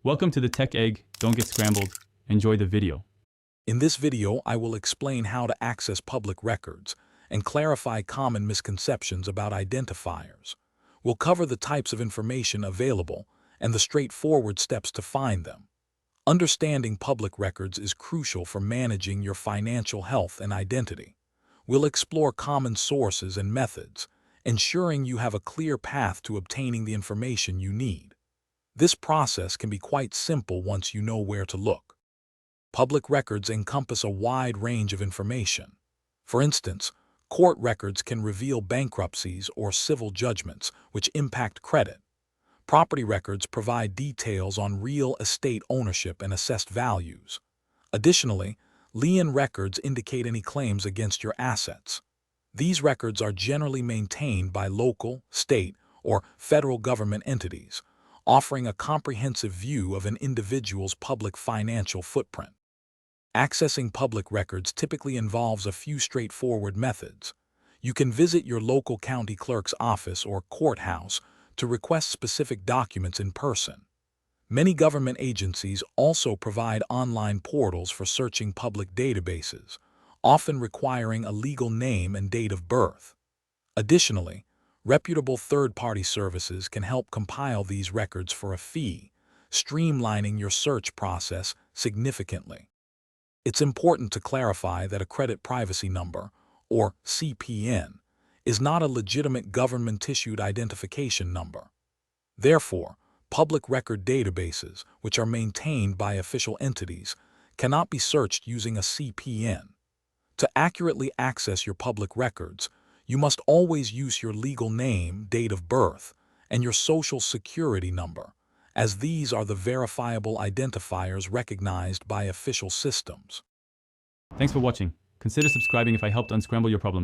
Welcome to the Tech Egg. Don't get scrambled. Enjoy the video. In this video, I will explain how to access public records and clarify common misconceptions about identifiers. We'll cover the types of information available and the straightforward steps to find them. Understanding public records is crucial for managing your financial health and identity. We'll explore common sources and methods, ensuring you have a clear path to obtaining the information you need. This process can be quite simple once you know where to look. Public records encompass a wide range of information. For instance, court records can reveal bankruptcies or civil judgments, which impact credit. Property records provide details on real estate ownership and assessed values. Additionally, lien records indicate any claims against your assets. These records are generally maintained by local, state, or federal government entities, offering a comprehensive view of an individual's public financial footprint. Accessing public records typically involves a few straightforward methods. You can visit your local county clerk's office or courthouse to request specific documents in person. Many government agencies also provide online portals for searching public databases, often requiring a legal name and date of birth. Additionally, reputable third-party services can help compile these records for a fee, streamlining your search process significantly. It's important to clarify that a credit privacy number, or CPN, is not a legitimate government-issued identification number. Therefore, public record databases, which are maintained by official entities, cannot be searched using a CPN. To accurately access your public records, you must always use your legal name, date of birth, and your social security number, as these are the verifiable identifiers recognized by official systems. Thanks for watching. Consider subscribing if I helped unscramble your problems.